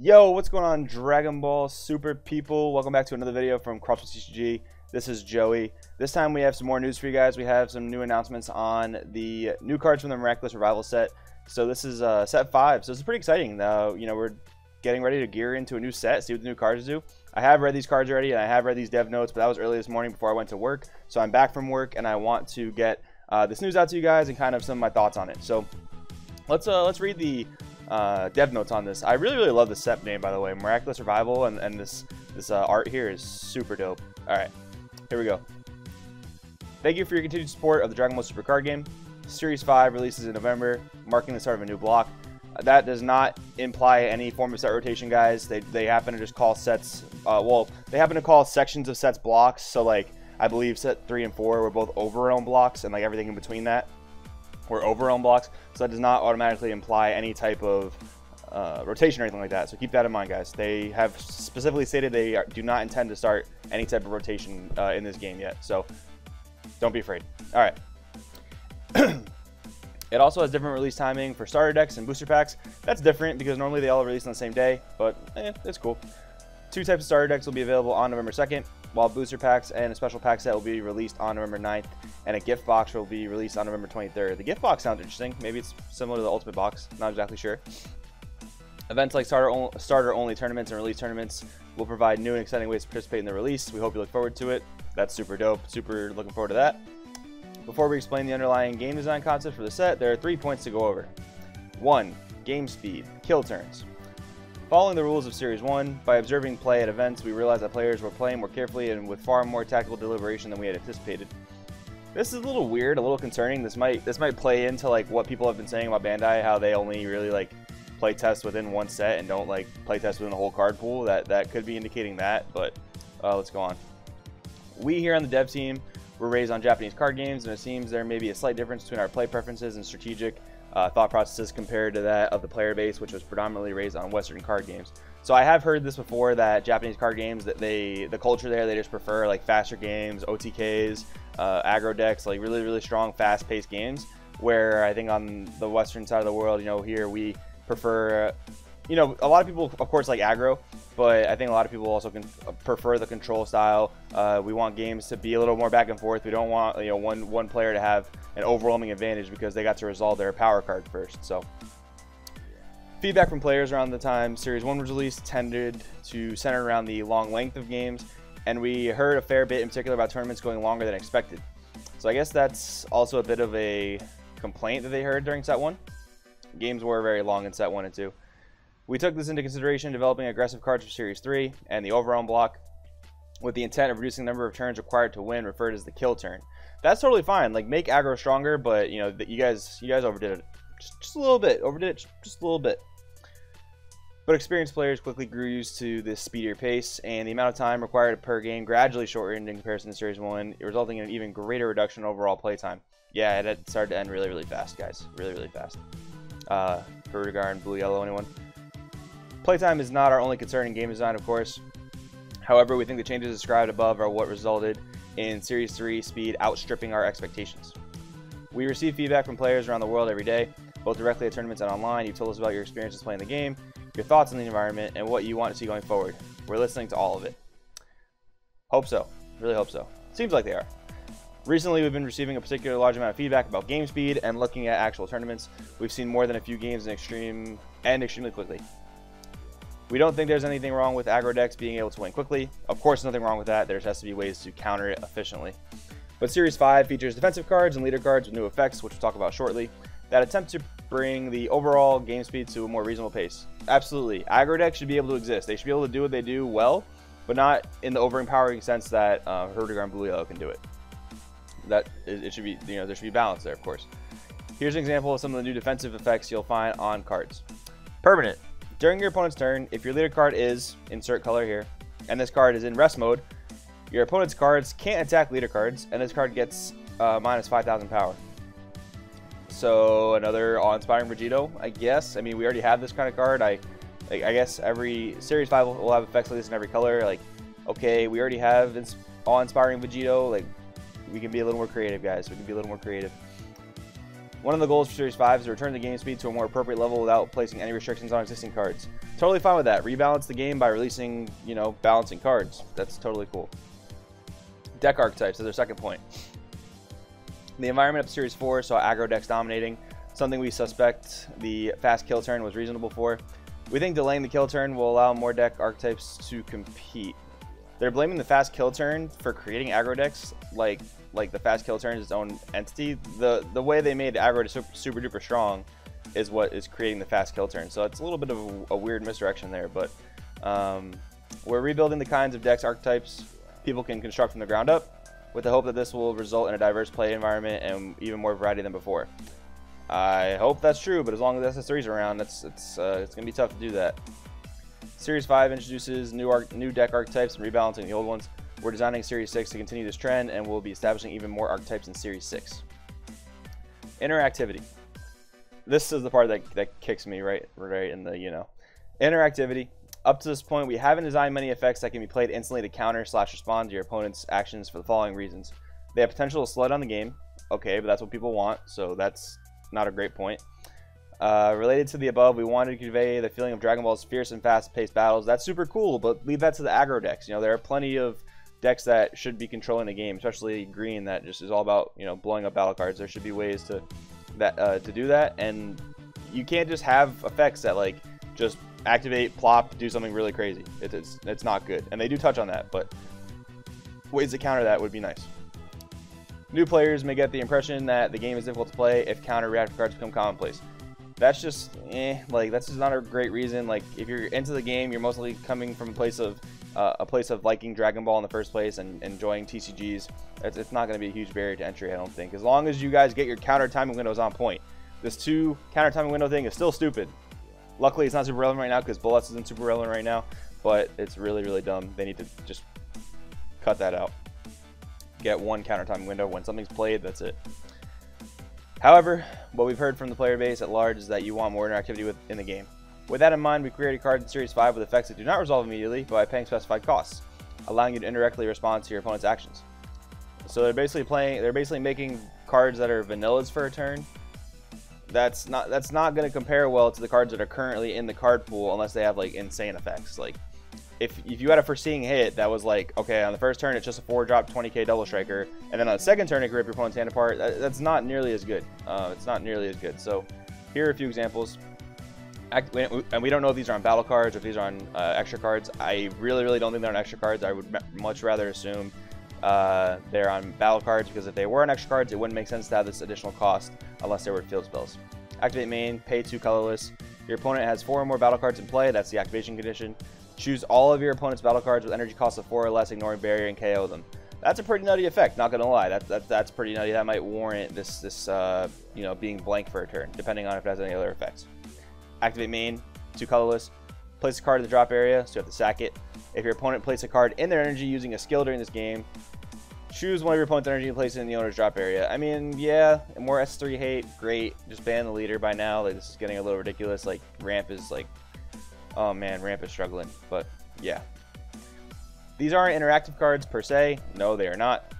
Yo, what's going on, Dragon Ball Super people? Welcome back to another video from CrossFit. This is Joey. This time we have some more news for you guys. We have some new announcements on the new cards from the Miraculous Revival set. So this is set 5. So it's pretty exciting. We're getting ready to gear into a new set, see what the new cards do. I have read these cards already, and I have read these dev notes, but that was early this morning before I went to work. So I'm back from work, and I want to get this news out to you guys and kind of some of my thoughts on it. So let's read the dev notes on this. I really love the set name, by the way. Miraculous Revival, and this art here is super dope. All right, here we go. Thank you for your continued support of the Dragon Ball Super card game. Series 5 releases in November, marking the start of a new block. That does not imply any form of set rotation, guys. They happen to just call sets, they happen to call sections of sets blocks. So like, I believe set 3 and 4 were both overrealm blocks, and like everything in between that were overrealm blocks. So that does not automatically imply any type of rotation or anything like that. So keep that in mind, guys. They have specifically stated they do not intend to start any type of rotation in this game yet. So don't be afraid. All right. It also has different release timing for starter decks and booster packs. That's different because normally they all release on the same day, but it's cool. 2 types of starter decks will be available on November 2nd, while booster packs and a special pack set will be released on November 9th, and a gift box will be released on November 23rd. The gift box sounds interesting. Maybe it's similar to the Ultimate Box. Not exactly sure. Events like starter-only tournaments and release tournaments will provide new and exciting ways to participate in the release. We hope you look forward to it. That's super dope. Super looking forward to that. Before we explain the underlying game design concept for the set, there are 3 points to go over. 1. Game speed. Kill turns. Following the rules of Series 1, by observing play at events, we realized that players were playing more carefully and with far more tactical deliberation than we had anticipated. This is a little weird, a little concerning. This might play into like what people have been saying about Bandai, how they only really like play test within one set and don't like play test within the whole card pool. That could be indicating that, but let's go on. We here on the dev team were raised on Japanese card games, and it seems there may be a slight difference between our play preferences and strategic thought processes compared to that of the player base, which was predominantly raised on Western card games. So I have heard this before, that Japanese card games, that the culture there, they just prefer like faster games, OTKs, aggro decks, like really strong, fast-paced games. Where I think on the Western side of the world, here we prefer, a lot of people, of course, like aggro, but I think a lot of people also can prefer the control style. We want games to be a little more back and forth. We don't want one player to have an overwhelming advantage because they got to resolve their power card first. So feedback from players around the time Series 1 was released tended to center around the long length of games, and we heard a fair bit in particular about tournaments going longer than expected. So I guess that's also a bit of a complaint that they heard during set 1. Games were very long in set 1 and 2. We took this into consideration developing aggressive cards for Series 3 and the overwhelm block with the intent of reducing the number of turns required to win, referred as the kill turn. That's totally fine. Like, make aggro stronger, but you guys overdid it just a little bit. Overdid it just a little bit. But experienced players quickly grew used to this speedier pace, and the amount of time required per game gradually shortened in comparison to Series 1, resulting in an even greater reduction in overall playtime. Yeah, it started to end really fast, guys. Really fast. Vertigar and Blue Yellow, anyone? Playtime is not our only concern in game design, of course. However, we think the changes described above are what resulted in Series 3 speed outstripping our expectations. We receive feedback from players around the world every day, both directly at tournaments and online. You've told us about your experiences playing the game, your thoughts on the environment, and what you want to see going forward. We're listening to all of it. Hope so. Really hope so. Seems like they are. Recently, we've been receiving a particularly large amount of feedback about game speed, and looking at actual tournaments, we've seen more than a few games in extremely quickly. We don't think there's anything wrong with aggro decks being able to win quickly. Of course, nothing wrong with that. There has to be ways to counter it efficiently. But Series 5 features defensive cards and leader cards with new effects, which we'll talk about shortly, that attempt to bring the overall game speed to a more reasonable pace. Absolutely. Aggro decks should be able to exist. They should be able to do what they do well, but not in the overempowering sense that Vertigar and Blue Yellow can do it. It should be, there should be balance there, of course. Here's an example of some of the new defensive effects you'll find on cards. Permanent. During your opponent's turn, if your leader card is, insert color here, and this card is in rest mode, your opponent's cards can't attack leader cards, and this card gets minus 5,000 power. So another awe-inspiring Vegito, I guess. I mean, we already have this kind of card. I guess every Series 5 will have effects like this in every color. Like, okay, we already have this awe-inspiring Vegito. Like, we can be a little more creative, guys. We can be a little more creative. One of the goals for Series 5 is to return the game speed to a more appropriate level without placing any restrictions on existing cards. Totally fine with that. Rebalance the game by releasing, you know, balancing cards. That's totally cool. Deck archetypes is their second point. The environment of Series 4 saw aggro decks dominating, something we suspect the fast kill turn was reasonable for. We think delaying the kill turn will allow more deck archetypes to compete. They're blaming the fast kill turn for creating aggro decks, like the fast kill turn is its own entity. The way they made aggro super duper strong is what is creating the fast kill turn. So it's a little bit of a weird misdirection there, but we're rebuilding the kinds of decks archetypes people can construct from the ground up, with the hope that this will result in a diverse play environment and even more variety than before. I hope that's true, but as long as SS3's around, it's gonna be tough to do that. Series 5 introduces new deck archetypes and rebalancing the old ones. We're designing Series 6 to continue this trend, and we'll be establishing even more archetypes in Series 6. Interactivity. This is the part that kicks me right in the, you know. Interactivity. Up to this point, we haven't designed many effects that can be played instantly to counter/respond to your opponent's actions for the following reasons. They have potential to slow down the game. Okay, but that's what people want, so that's not a great point. Related to the above, we wanted to convey the feeling of Dragon Ball's fierce and fast-paced battles. That's super cool, but leave that to the aggro decks. You know, there are plenty of decks that should be controlling the game, especially green, that just is all about, you know, blowing up battle cards. There should be ways to do that, and you can't just have effects that like just activate, plop, do something really crazy. It's not good, and they do touch on that, but ways to counter that would be nice. New players may get the impression that the game is difficult to play if counter reactive cards become commonplace. That's just like that's just not a great reason. Like if you're into the game, you're mostly coming from a place of liking Dragon Ball in the first place and enjoying TCGs. It's not going to be a huge barrier to entry, I don't think, as long as you guys get your counter timing windows on point. This 2 counter timing window thing is still stupid. Luckily, it's not super relevant right now because Ballerz isn't super relevant right now, but it's really dumb. They need to just cut that out. Get 1 counter timing window. When something's played, that's it. However, what we've heard from the player base at large is that you want more interactivity in the game. With that in mind, we created cards in Series 5 with effects that do not resolve immediately by paying specified costs, allowing you to indirectly respond to your opponent's actions. So they're basically making cards that are vanillas for a turn. That's not going to compare well to the cards that are currently in the card pool unless they have like insane effects. Like if you had a foreseeing hit that was like, okay, on the first turn it's just a 4-drop 20k double striker, and then on the second turn it can rip your opponent's hand apart, that's not nearly as good. It's not nearly as good. So here are a few examples. And we don't know if these are on battle cards or if these are on extra cards. I really don't think they're on extra cards. I would much rather assume they're on battle cards, because if they were on extra cards, it wouldn't make sense to have this additional cost unless they were field spells. Activate main, pay 2 colorless. Your opponent has 4 or more battle cards in play. That's the activation condition. Choose all of your opponent's battle cards with energy costs of 4 or less, ignoring barrier, and KO them. That's a pretty nutty effect, not gonna lie. That's pretty nutty. That might warrant this you know, being blank for a turn, depending on if it has any other effects. Activate main, 2 colorless. Place a card in the drop area, so you have to sack it. If your opponent places a card in their energy using a skill during this game, choose one of your opponent's energy and place it in the owner's drop area. I mean, yeah, more S3 hate, great. Just ban the leader by now. Like, this is getting a little ridiculous. Like, Ramp is like, oh man, Ramp is struggling. But yeah, these aren't interactive cards per se. No, they are not.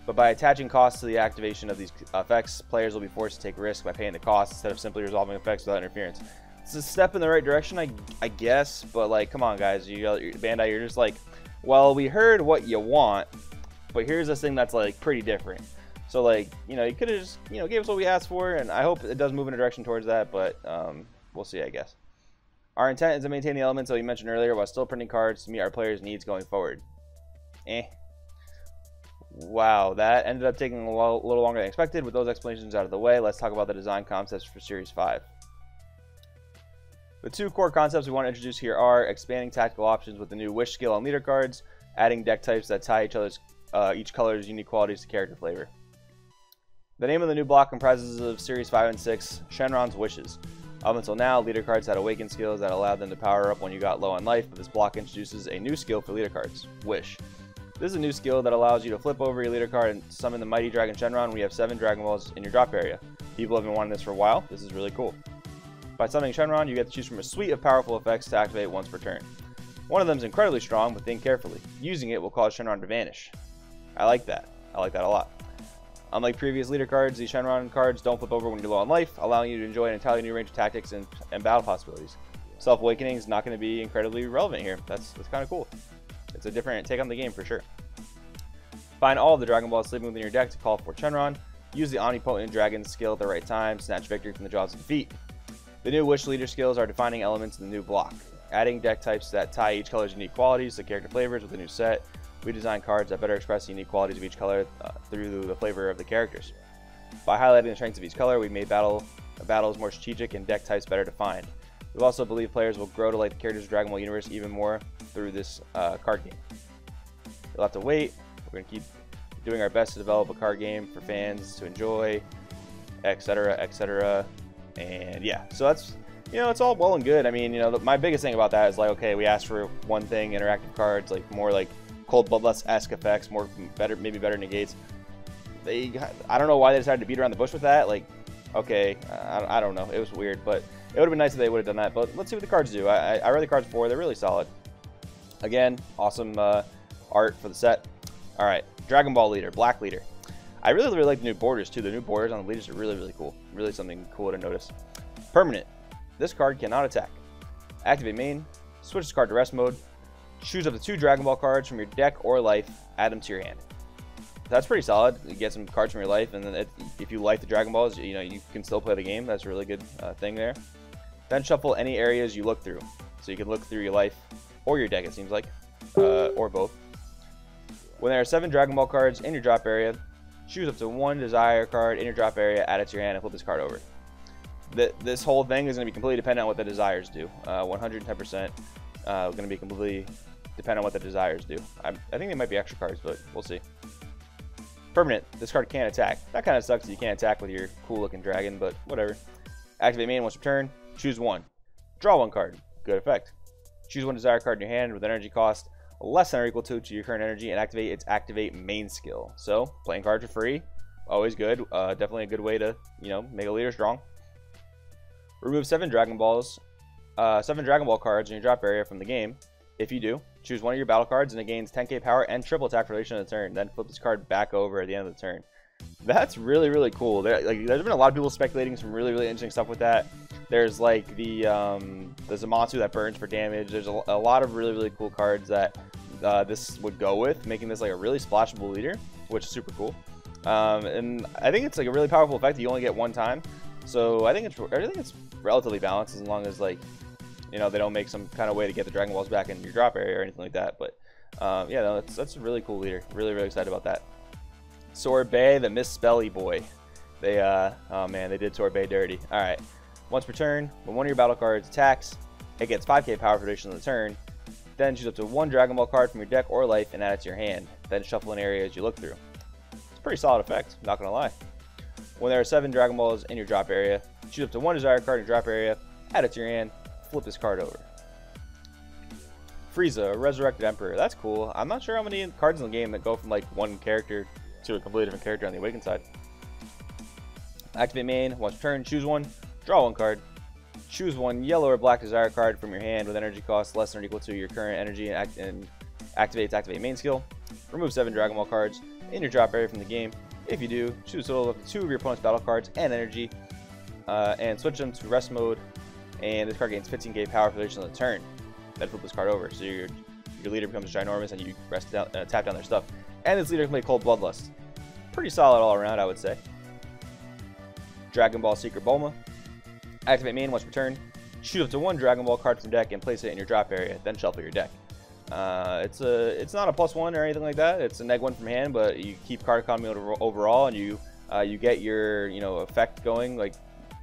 But by attaching costs to the activation of these effects, players will be forced to take risk by paying the cost instead of simply resolving effects without interference. It's a step in the right direction, I guess. But like, come on, guys, Bandai, you're just like, well, we heard what you want, but here's this thing that's like pretty different. So like, you know, you could have just, you know, gave us what we asked for, and I hope it does move in a direction towards that, but we'll see, I guess. Our intent is to maintain the elements that we mentioned earlier while still printing cards to meet our players' needs going forward. Wow, that ended up taking a little longer than expected. With those explanations out of the way, let's talk about the design concepts for Series 5. The 2 core concepts we want to introduce here are expanding tactical options with the new Wish skill on leader cards, adding deck types that tie each color's unique qualities to character flavor. The name of the new block comprises of Series 5 and 6, Shenron's Wishes. Up until now, leader cards had awakened skills that allowed them to power up when you got low on life, but this block introduces a new skill for leader cards, Wish. This is a new skill that allows you to flip over your leader card and summon the mighty Dragon Shenron when you have 7 Dragon Balls in your drop area. People have been wanting this for a while. This is really cool. By summoning Shenron, you get to choose from a suite of powerful effects to activate once per turn. One of them is incredibly strong, but think carefully. Using it will cause Shenron to vanish. I like that. I like that a lot. Unlike previous leader cards, these Shenron cards don't flip over when you're low on life, allowing you to enjoy an entirely new range of tactics and battle possibilities. Self-Awakening is not going to be incredibly relevant here. That's kind of cool. It's a different take on the game for sure. Find all of the Dragon Balls sleeping within your deck to call for Shenron. Use the Omnipotent Dragon skill at the right time. Snatch victory from the jaws of defeat. The new Wish Leader skills are defining elements in the new block. Adding deck types that tie each color's unique qualities to character flavors with the new set. We design cards that better express the unique qualities of each color through the flavor of the characters. By highlighting the strengths of each color, we've made battles more strategic and deck types better defined. We also believe players will grow to like the characters of Dragon Ball universe even more through this card game. You'll have to wait. We're going to keep doing our best to develop a card game for fans to enjoy, etc., etc. And yeah, so that's, you know, it's all well and good. I mean, you know, my biggest thing about that is like, okay, we asked for one thing, interactive cards, like more like Cold Bloodlust-esque effects, more better, maybe better negates. I don't know why they decided to beat around the bush with that. Like, okay, I don't know. It was weird, but it would have been nice if they would have done that. But let's see what the cards do. I read the cards before. They're really solid. Again, awesome art for the set. All right, Dragon Ball Leader, Black Leader. I really like the new borders too. The new borders on the leaders are really cool. Really something cool to notice. Permanent. This card cannot attack. Activate main. Switch this card to rest mode. Choose up to 2 Dragon Ball cards from your deck or life. Add them to your hand. That's pretty solid. You get some cards from your life, and then if you like the Dragon Balls, you know, you can still play the game. That's a really good thing there. Then shuffle any areas you look through. So you can look through your life or your deck, it seems like, or both. When there are 7 Dragon Ball cards in your drop area, choose up to 1 Desire card in your drop area, add it to your hand, and flip this card over. This whole thing is going to be completely dependent on what the desires do. 110% going to be completely dependent on what the desires do. I think they might be extra cards, but we'll see. Permanent. This card can't attack. That kind of sucks that you can't attack with your cool-looking dragon, but whatever. Activate main once per turn. Choose 1. Draw 1 card. Good effect. Choose 1 Desire card in your hand with an energy cost less than or equal to your current energy and activate its Activate main skill. So, playing cards for free. Always good. Definitely a good way to, you know, make a leader strong. Remove 7 Dragon Balls. 7 Dragon Ball cards in your drop area from the game. If you do, choose 1 of your battle cards and it gains 10k power and triple attack for the duration of the turn. Then flip this card back over at the end of the turn. That's really cool. There's been a lot of people speculating some really interesting stuff with that. There's like the Zamatsu that burns for damage. There's a lot of really cool cards that this would go with, making this like a really splashable leader, which is super cool. And I think it's like a really powerful effect that you only get one time. So I think it's relatively balanced as long as, like, you know, they don't make some kind of way to get the Dragon Balls back in your drop area or anything like that. But yeah, no, that's a really cool leader. Really excited about that. Sorbet, the Misspelly boy. They oh man, they did Sorbet dirty. All right, once per turn, when one of your battle cards attacks, it gets 5k power for the duration of the turn. Then choose up to 1 Dragon Ball card from your deck or life and add it to your hand. Then shuffle an area as you look through. It's a pretty solid effect, not gonna lie. When there are 7 Dragon Balls in your drop area, choose up to 1 Desire card in your drop area, add it to your hand, flip this card over. Frieza, Resurrected Emperor. That's cool. I'm not sure how many cards in the game that go from like one character to a completely different character on the Awakened side. Activate main, once per turn, choose 1, draw 1 card. Choose 1 yellow or black Desire card from your hand with energy cost less than or equal to your current energy and activate its Activate main skill. Remove 7 Dragon Ball cards in your drop area from the game. If you do, choose a total of 2 of your opponent's battle cards and energy and switch them to rest mode. And this card gains 15k power for the duration of the turn. Then flip this card over, so your leader becomes ginormous and you rest down, tap down their stuff. And this leader can play Cold Bloodlust. Pretty solid all around, I would say. Dragon Ball Secret Bulma. Activate main once per turn. Choose up to 1 Dragon Ball card from deck and place it in your drop area. Then shuffle your deck. It's not a +1 or anything like that. It's a -1 from hand, but you keep card economy overall, and you get your effect going, like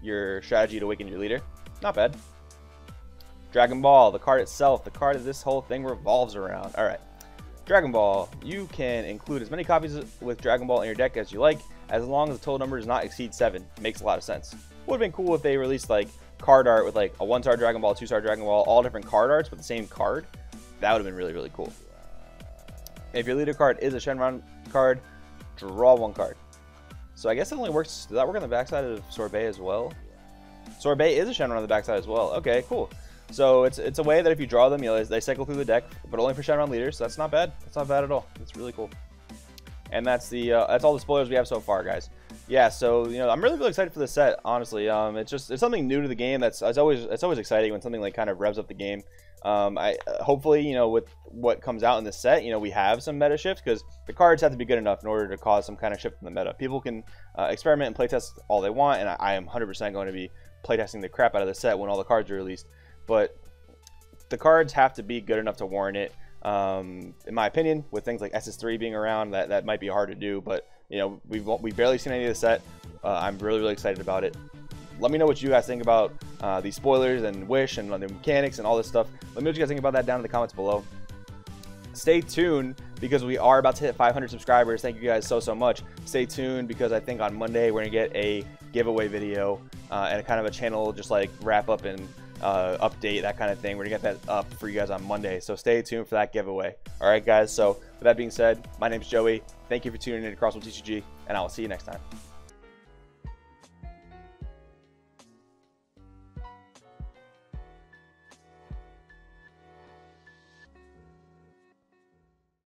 your strategy to awaken your leader. Not bad. Dragon Ball, the card itself, the card that this whole thing revolves around. All right, Dragon Ball. You can include as many copies with Dragon Ball in your deck as you like, as long as the total number does not exceed 7. Makes a lot of sense. Would have been cool if they released like card art with like a 1-star Dragon Ball, 2-star Dragon Ball, all different card arts with the same card. That would have been really cool. If your leader card is a Shenron card, draw 1 card. So I guess it only works. Does that work on the backside of Sorbet as well? Sorbet is a Shenron on the backside as well. Okay, cool. So it's a way that if you draw them, they cycle through the deck, but only for Shenron leaders. So that's not bad. That's not bad at all. That's really cool. And that's all the spoilers we have so far, guys. Yeah, so I'm really excited for the set. Honestly, it's something new to the game. It's always exciting when something like kind of revs up the game. I hopefully with what comes out in the set, we have some meta shift, because the cards have to be good enough in order to cause some kind of shift in the meta. People can experiment and playtest all they want, and I am 100% going to be playtesting the crap out of the set when all the cards are released. But the cards have to be good enough to warrant it. In my opinion, with things like SS3 being around, that might be hard to do, but we've barely seen any of the set. I'm really excited about it. Let me know what you guys think about these spoilers and Wish and the mechanics and all this stuff. Let me know what you guys think about that down in the comments below. Stay tuned, because we are about to hit 500 subscribers. Thank you guys so much. Stay tuned, because I think on Monday we're gonna get a giveaway video and a kind of a channel just like wrap up and update, that kind of thing. We're gonna get that up for you guys on Monday, so stay tuned for that giveaway. All right, guys. So with that being said, my name's Joey. Thank you for tuning in to Crosswell TCG, and I will see you next time.